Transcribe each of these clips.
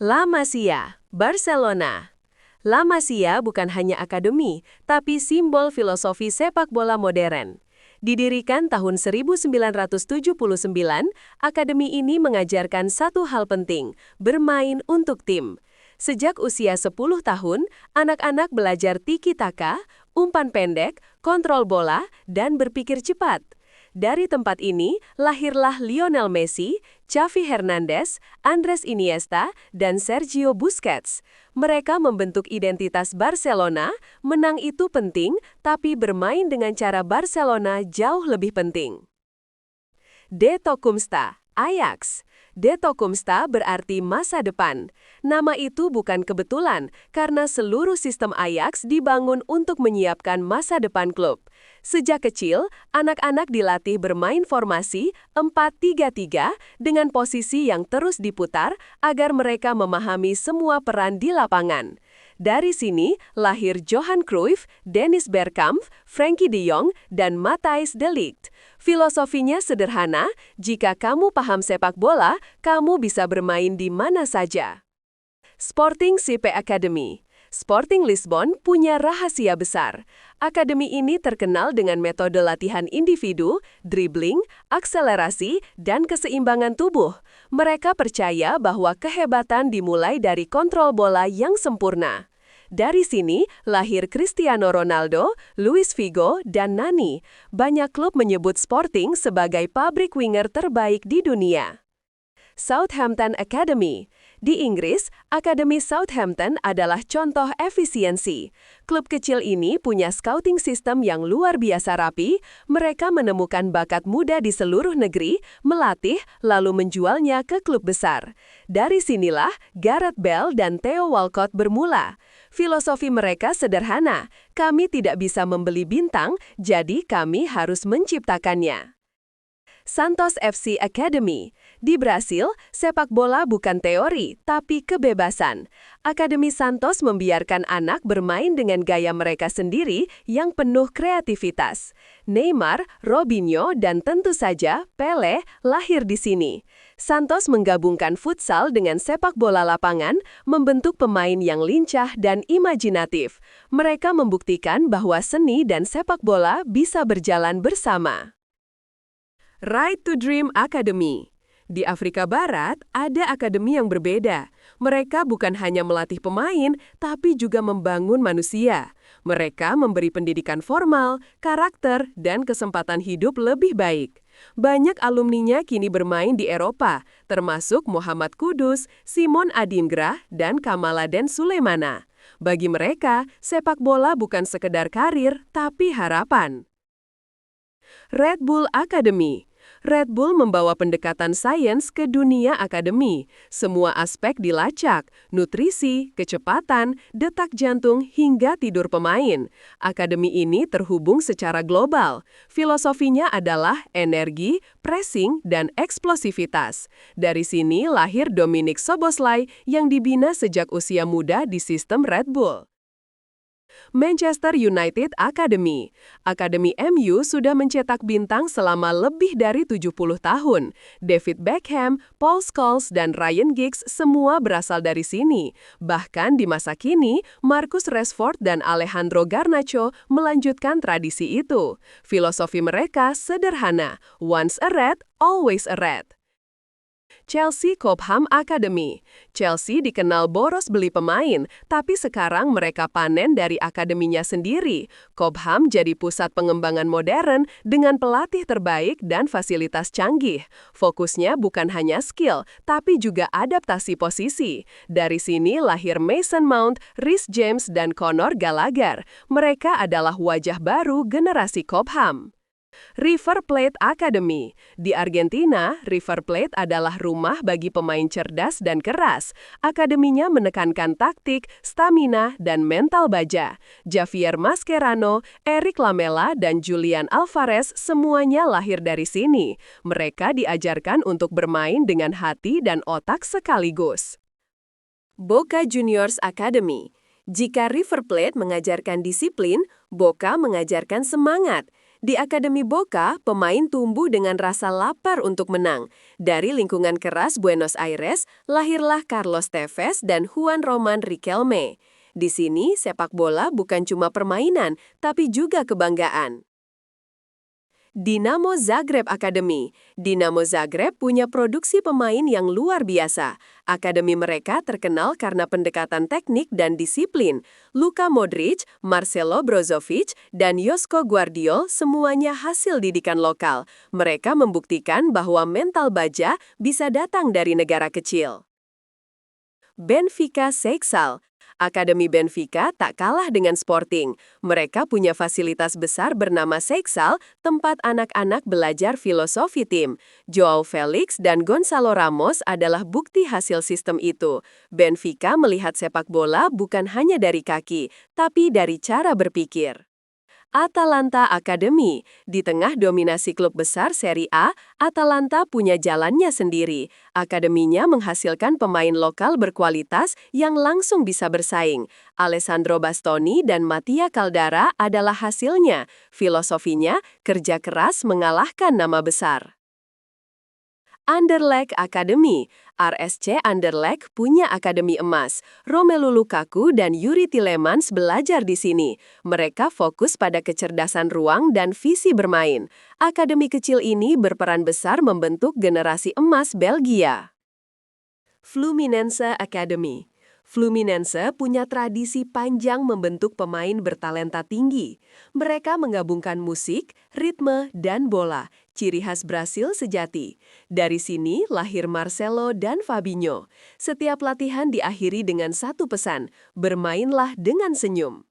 La Masia, Barcelona. La Masia bukan hanya akademi, tapi simbol filosofi sepak bola modern. Didirikan tahun 1979, akademi ini mengajarkan satu hal penting, bermain untuk tim. Sejak usia 10 tahun, anak-anak belajar tiki-taka, umpan pendek, kontrol bola, dan berpikir cepat. Dari tempat ini, lahirlah Lionel Messi, Xavi Hernandez, Andres Iniesta, dan Sergio Busquets. Mereka membentuk identitas Barcelona, menang itu penting, tapi bermain dengan cara Barcelona jauh lebih penting. De Toekomst, Ajax. De Toekomst berarti masa depan. Nama itu bukan kebetulan, karena seluruh sistem Ajax dibangun untuk menyiapkan masa depan klub. Sejak kecil, anak-anak dilatih bermain formasi 4-3-3 dengan posisi yang terus diputar agar mereka memahami semua peran di lapangan. Dari sini, lahir Johan Cruyff, Dennis Bergkamp, Frenkie de Jong, dan Matthijs de Ligt. Filosofinya sederhana, jika kamu paham sepak bola, kamu bisa bermain di mana saja. Sporting CP Academy. Sporting Lisbon punya rahasia besar. Akademi ini terkenal dengan metode latihan individu, dribbling, akselerasi, dan keseimbangan tubuh. Mereka percaya bahwa kehebatan dimulai dari kontrol bola yang sempurna. Dari sini, lahir Cristiano Ronaldo, Luis Figo, dan Nani. Banyak klub menyebut Sporting sebagai pabrik winger terbaik di dunia. Southampton Academy. Di Inggris, Akademi Southampton adalah contoh efisiensi. Klub kecil ini punya scouting system yang luar biasa rapi. Mereka menemukan bakat muda di seluruh negeri, melatih, lalu menjualnya ke klub besar. Dari sinilah Gareth Bale dan Theo Walcott bermula. Filosofi mereka sederhana, kami tidak bisa membeli bintang, jadi kami harus menciptakannya. Santos FC Academy. Di Brasil, sepak bola bukan teori, tapi kebebasan. Akademi Santos membiarkan anak bermain dengan gaya mereka sendiri yang penuh kreativitas. Neymar, Robinho, dan tentu saja Pelé lahir di sini. Santos menggabungkan futsal dengan sepak bola lapangan, membentuk pemain yang lincah dan imajinatif. Mereka membuktikan bahwa seni dan sepak bola bisa berjalan bersama. Right to Dream Academy. Di Afrika Barat, ada akademi yang berbeda. Mereka bukan hanya melatih pemain, tapi juga membangun manusia. Mereka memberi pendidikan formal, karakter, dan kesempatan hidup lebih baik. Banyak alumninya kini bermain di Eropa, termasuk Muhammad Kudus, Simon Adingra, dan Kamaladen Sulemana. Bagi mereka, sepak bola bukan sekedar karir, tapi harapan. Red Bull Academy. Red Bull membawa pendekatan sains ke dunia akademi. Semua aspek dilacak, nutrisi, kecepatan, detak jantung, hingga tidur pemain. Akademi ini terhubung secara global. Filosofinya adalah energi, pressing, dan eksplosivitas. Dari sini lahir Dominik Szoboszlai yang dibina sejak usia muda di sistem Red Bull. Manchester United Academy. Akademi MU sudah mencetak bintang selama lebih dari 70 tahun. David Beckham, Paul Scholes, dan Ryan Giggs semua berasal dari sini. Bahkan di masa kini, Marcus Rashford dan Alejandro Garnacho melanjutkan tradisi itu. Filosofi mereka sederhana, once a red, always a red. Chelsea Cobham Academy. Chelsea dikenal boros beli pemain, tapi sekarang mereka panen dari akademinya sendiri. Cobham jadi pusat pengembangan modern dengan pelatih terbaik dan fasilitas canggih. Fokusnya bukan hanya skill, tapi juga adaptasi posisi. Dari sini lahir Mason Mount, Reece James, dan Conor Gallagher. Mereka adalah wajah baru generasi Cobham. River Plate Academy. Di Argentina, River Plate adalah rumah bagi pemain cerdas dan keras. Akademinya menekankan taktik, stamina, dan mental baja. Javier Mascherano, Eric Lamela, dan Julian Alvarez semuanya lahir dari sini. Mereka diajarkan untuk bermain dengan hati dan otak sekaligus. Boca Juniors Academy. Jika River Plate mengajarkan disiplin, Boca mengajarkan semangat. Di Akademi Boca, pemain tumbuh dengan rasa lapar untuk menang. Dari lingkungan keras Buenos Aires, lahirlah Carlos Tevez dan Juan Román Riquelme. Di sini, sepak bola bukan cuma permainan, tapi juga kebanggaan. Dinamo Zagreb Academy. Dinamo Zagreb punya produksi pemain yang luar biasa. Akademi mereka terkenal karena pendekatan teknik dan disiplin. Luka Modric, Marcelo Brozovic, dan Josko Gvardiol semuanya hasil didikan lokal. Mereka membuktikan bahwa mental baja bisa datang dari negara kecil. Benfica Seixal. Akademi Benfica tak kalah dengan Sporting. Mereka punya fasilitas besar bernama Seixal, tempat anak-anak belajar filosofi tim. Joao Felix dan Gonzalo Ramos adalah bukti hasil sistem itu. Benfica melihat sepak bola bukan hanya dari kaki, tapi dari cara berpikir. Atalanta Academy. Di tengah dominasi klub besar Serie A, Atalanta punya jalannya sendiri. Akademinya menghasilkan pemain lokal berkualitas yang langsung bisa bersaing. Alessandro Bastoni dan Mattia Caldara adalah hasilnya. Filosofinya, kerja keras mengalahkan nama besar. Anderlecht Academy. RSC Anderlecht punya akademi emas. Romelu Lukaku dan Yuri Tielemans belajar di sini. Mereka fokus pada kecerdasan ruang dan visi bermain. Akademi kecil ini berperan besar membentuk generasi emas Belgia. Fluminense Academy. Fluminense punya tradisi panjang membentuk pemain bertalenta tinggi. Mereka menggabungkan musik, ritme, dan bola, ciri khas Brasil sejati. Dari sini lahir Marcelo dan Fabinho. Setiap latihan diakhiri dengan satu pesan, bermainlah dengan senyum.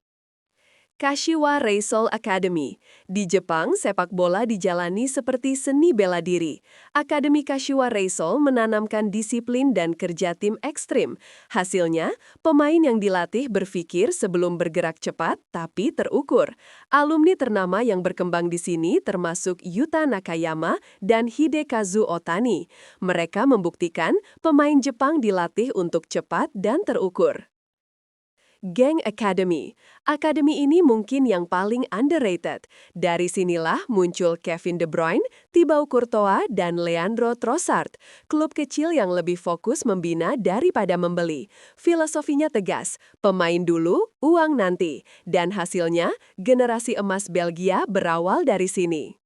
Kashiwa Reysol Academy. Di Jepang, sepak bola dijalani seperti seni bela diri. Akademi Kashiwa Reysol menanamkan disiplin dan kerja tim ekstrim. Hasilnya, pemain yang dilatih berpikir sebelum bergerak cepat, tapi terukur. Alumni ternama yang berkembang di sini termasuk Yuta Nakayama dan Hidekazu Otani. Mereka membuktikan pemain Jepang dilatih untuk cepat dan terukur. Genk Academy. Akademi ini mungkin yang paling underrated. Dari sinilah muncul Kevin De Bruyne, Thibaut Courtois, dan Leandro Trossard. Klub kecil yang lebih fokus membina daripada membeli. Filosofinya tegas, pemain dulu, uang nanti. Dan hasilnya, generasi emas Belgia berawal dari sini.